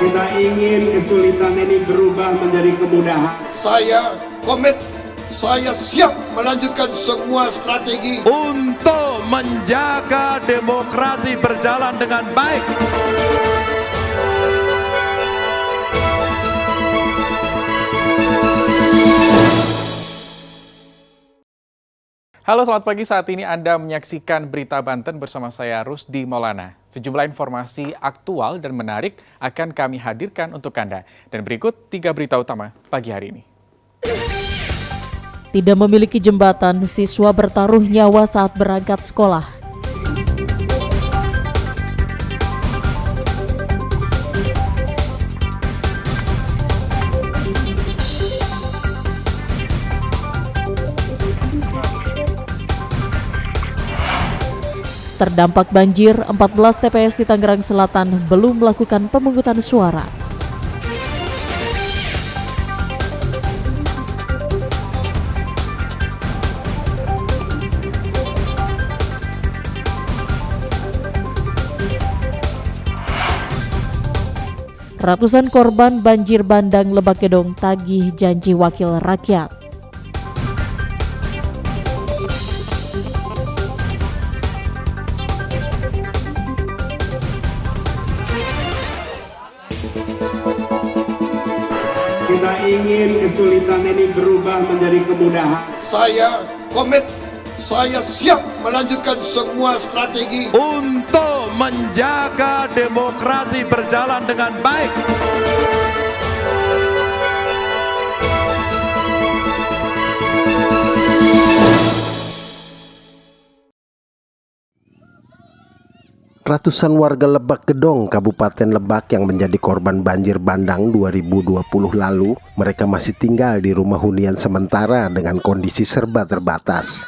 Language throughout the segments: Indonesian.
Kita ingin kesulitan ini berubah menjadi kemudahan. Saya komit, saya siap melanjutkan semua strategi untuk menjaga demokrasi berjalan dengan baik. Halo, selamat pagi. Saat ini Anda menyaksikan Berita Banten bersama saya Rusdi Maulana. Sejumlah informasi aktual dan menarik akan kami hadirkan untuk Anda. Dan berikut 3 berita utama pagi hari ini. Tidak memiliki jembatan, siswa bertaruh nyawa saat berangkat sekolah. Terdampak banjir, 14 TPS di Tangerang Selatan belum melakukan pemungutan suara. Ratusan korban banjir bandang Lebak Gedong tagih janji wakil rakyat. Kita ingin kesulitan ini berubah menjadi kemudahan. Saya komit, saya siap melanjutkan semua strategi Untuk menjaga demokrasi berjalan dengan baik. Ratusan warga Lebak Gedong, Kabupaten Lebak yang menjadi korban banjir bandang 2020 lalu, mereka masih tinggal di rumah hunian sementara dengan kondisi serba terbatas.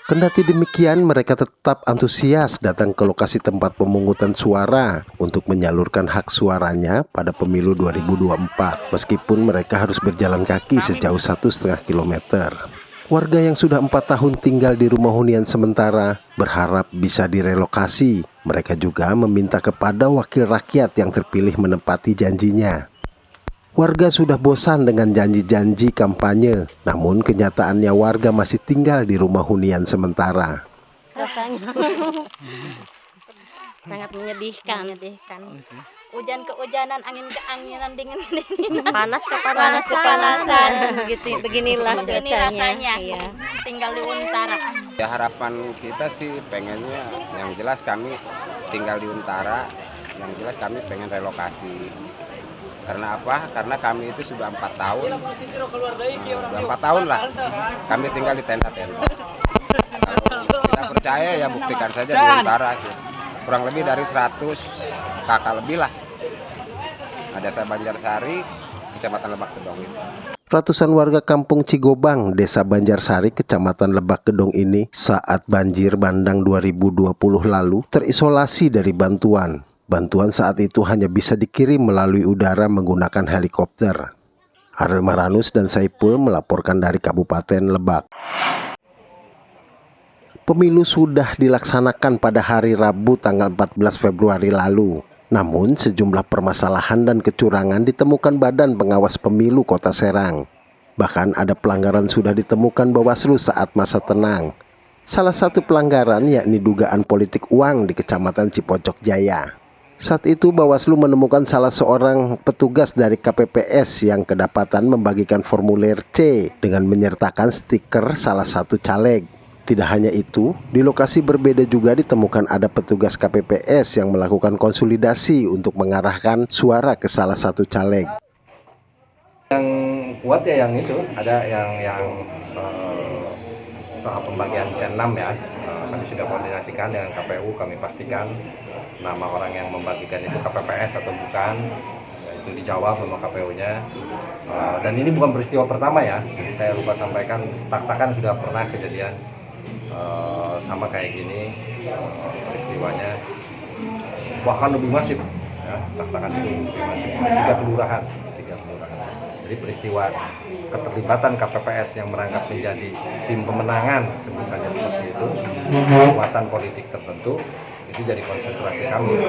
Kendati demikian, mereka tetap antusias datang ke lokasi tempat pemungutan suara untuk menyalurkan hak suaranya pada pemilu 2024, meskipun mereka harus berjalan kaki sejauh 1,5 kilometer. Warga yang sudah 4 tahun tinggal di rumah hunian sementara berharap bisa direlokasi. Mereka juga meminta kepada wakil rakyat yang terpilih menepati janjinya. Warga sudah bosan dengan janji-janji kampanye, namun kenyataannya warga masih tinggal di rumah hunian sementara. Rasanya sangat menyedihkan. Hujan kehujanan, angin keanginan, dingin panas kepanasan. Beginilah cuacanya. Iya. Tinggal di Untara. Ya, harapan kita sih pengennya yang jelas kami tinggal di Untara, yang jelas kami pengen relokasi. Karena apa? Karena kami itu sudah 4 tahun. Sudah 4 tahun lah kami tinggal di tenda-tenda. Kalau kita percaya ya buktikan saja di Untara. Kurang lebih dari 100 kakak lebih lah. Desa Banjarsari, Kecamatan Lebak Gedong. Ratusan warga kampung Cigobang, Desa Banjarsari, Kecamatan Lebak Gedong ini saat banjir bandang 2020 lalu terisolasi dari bantuan. Bantuan saat itu hanya bisa dikirim melalui udara menggunakan helikopter. Ariel Maranus dan Saipul melaporkan dari Kabupaten Lebak. Pemilu sudah dilaksanakan pada hari Rabu tanggal 14 Februari lalu. Namun sejumlah permasalahan dan kecurangan ditemukan Badan Pengawas Pemilu Kota Serang. Bahkan ada pelanggaran sudah ditemukan Bawaslu saat masa tenang. Salah satu pelanggaran yakni dugaan politik uang di Kecamatan Cipocok Jaya. Saat itu Bawaslu menemukan salah seorang petugas dari KPPS yang kedapatan membagikan formulir C dengan menyertakan stiker salah satu caleg. Tidak hanya itu, di lokasi berbeda juga ditemukan ada petugas KPPS yang melakukan konsolidasi untuk mengarahkan suara ke salah satu caleg. Yang kuat ya yang itu, ada yang soal pembagian C6 ya. Kami sudah koordinasikan dengan KPU, kami pastikan nama orang yang membagikan itu KPPS atau bukan. Itu dijawab sama KPU-nya. Dan ini bukan peristiwa pertama ya. Jadi saya lupa sampaikan, tak-takan sudah pernah kejadian sama kayak gini peristiwanya, bahkan lebih masif ya, tak-takan itu lebih masif, 3 kelurahan. Jadi peristiwa keterlibatan KPPS yang merangkap menjadi tim pemenangan, sebut saja seperti itu, kekuatan politik tertentu, itu jadi konsentrasi kami.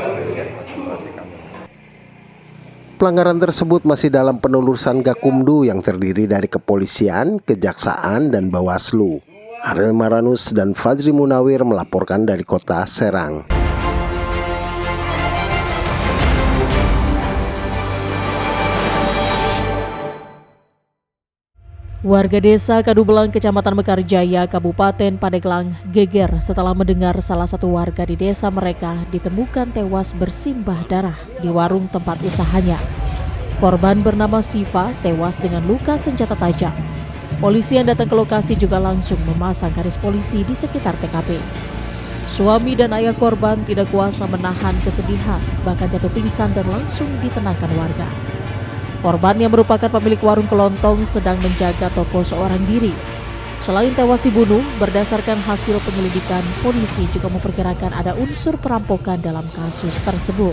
Pelanggaran tersebut masih dalam penelusuran Gakumdu yang terdiri dari kepolisian, kejaksaan, dan Bawaslu. Ariel Maranus dan Fajri Munawir melaporkan dari kota Serang. Warga desa Kadubelang, Kecamatan Mekarjaya, Kabupaten Pandeglang geger setelah mendengar salah satu warga di desa mereka ditemukan tewas bersimbah darah di warung tempat usahanya. Korban bernama Siva tewas dengan luka senjata tajam. Polisi yang datang ke lokasi juga langsung memasang garis polisi di sekitar TKP. Suami dan ayah korban tidak kuasa menahan kesedihan, bahkan jatuh pingsan dan langsung ditenangkan warga. Korban yang merupakan pemilik warung kelontong sedang menjaga toko seorang diri. Selain tewas dibunuh, berdasarkan hasil penyelidikan, polisi juga memperkirakan ada unsur perampokan dalam kasus tersebut.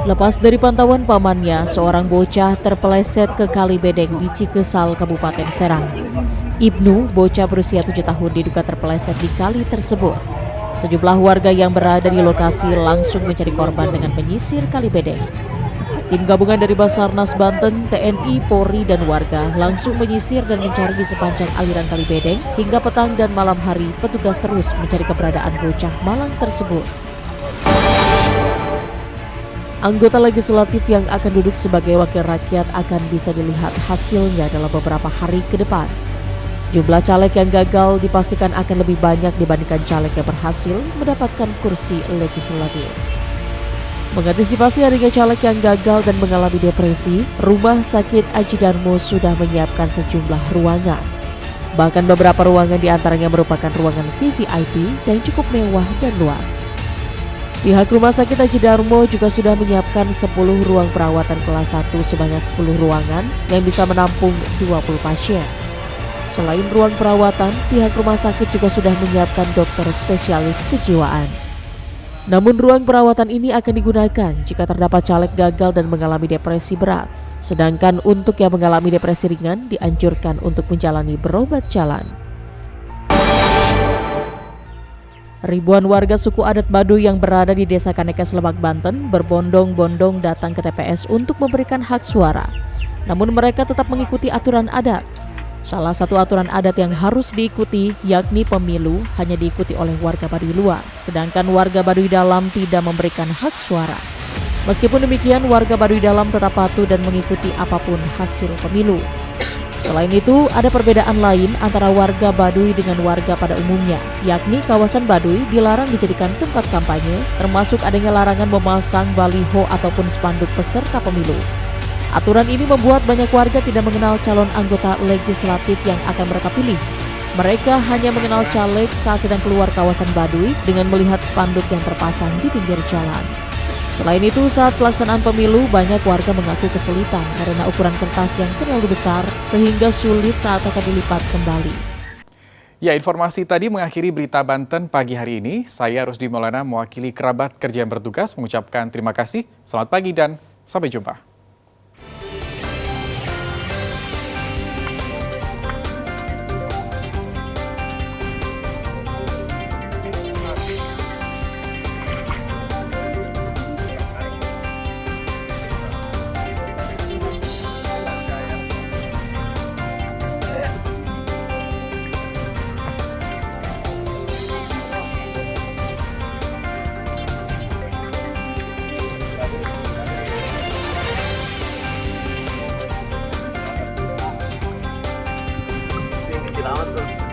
Lepas dari pantauan pamannya, seorang bocah terpeleset ke Kali Bedeng di Cikesal, Kabupaten Serang. Ibnu, bocah berusia 7 tahun, diduga terpeleset di kali tersebut. Sejumlah warga yang berada di lokasi langsung mencari korban dengan menyisir Kali Bedeng. Tim gabungan dari Basarnas Banten, TNI, Polri, dan warga langsung menyisir dan mencari di sepanjang aliran Kali Bedeng. Hingga petang dan malam hari, petugas terus mencari keberadaan bocah malang tersebut. Anggota legislatif yang akan duduk sebagai wakil rakyat akan bisa dilihat hasilnya dalam beberapa hari ke depan. Jumlah caleg yang gagal dipastikan akan lebih banyak dibandingkan caleg yang berhasil mendapatkan kursi legislatif. Mengantisipasi adanya caleg yang gagal dan mengalami depresi, Rumah Sakit Aji Darmo sudah menyiapkan sejumlah ruangan. Bahkan beberapa ruangan diantaranya merupakan ruangan VVIP yang cukup mewah dan luas. Pihak Rumah Sakit Aji Darmo juga sudah menyiapkan 10 ruang perawatan kelas 1 sebanyak 10 ruangan yang bisa menampung 20 pasien. Selain ruang perawatan, pihak rumah sakit juga sudah menyiapkan dokter spesialis kejiwaan. Namun ruang perawatan ini akan digunakan jika terdapat caleg gagal dan mengalami depresi berat. Sedangkan untuk yang mengalami depresi ringan dianjurkan untuk menjalani berobat jalan. Ribuan warga suku adat Baduy yang berada di Desa Kanekes, Lebak, Banten berbondong-bondong datang ke TPS untuk memberikan hak suara. Namun mereka tetap mengikuti aturan adat. Salah satu aturan adat yang harus diikuti yakni pemilu hanya diikuti oleh warga Baduy luar, sedangkan warga Baduy dalam tidak memberikan hak suara. Meskipun demikian, warga Baduy dalam tetap patuh dan mengikuti apapun hasil pemilu. Selain itu, ada perbedaan lain antara warga Baduy dengan warga pada umumnya, yakni kawasan Baduy dilarang dijadikan tempat kampanye, termasuk adanya larangan memasang baliho ataupun spanduk peserta pemilu. Aturan ini membuat banyak warga tidak mengenal calon anggota legislatif yang akan mereka pilih. Mereka hanya mengenal caleg saat sedang keluar kawasan Baduy dengan melihat spanduk yang terpasang di pinggir jalan. Selain itu, saat pelaksanaan pemilu, banyak warga mengaku kesulitan karena ukuran kertas yang terlalu besar sehingga sulit saat akan dilipat kembali. Ya, informasi tadi mengakhiri berita Banten pagi hari ini. Saya Rusdi Maulana mewakili kerabat kerja yang bertugas mengucapkan terima kasih. Selamat pagi dan sampai jumpa. Selamat tuh.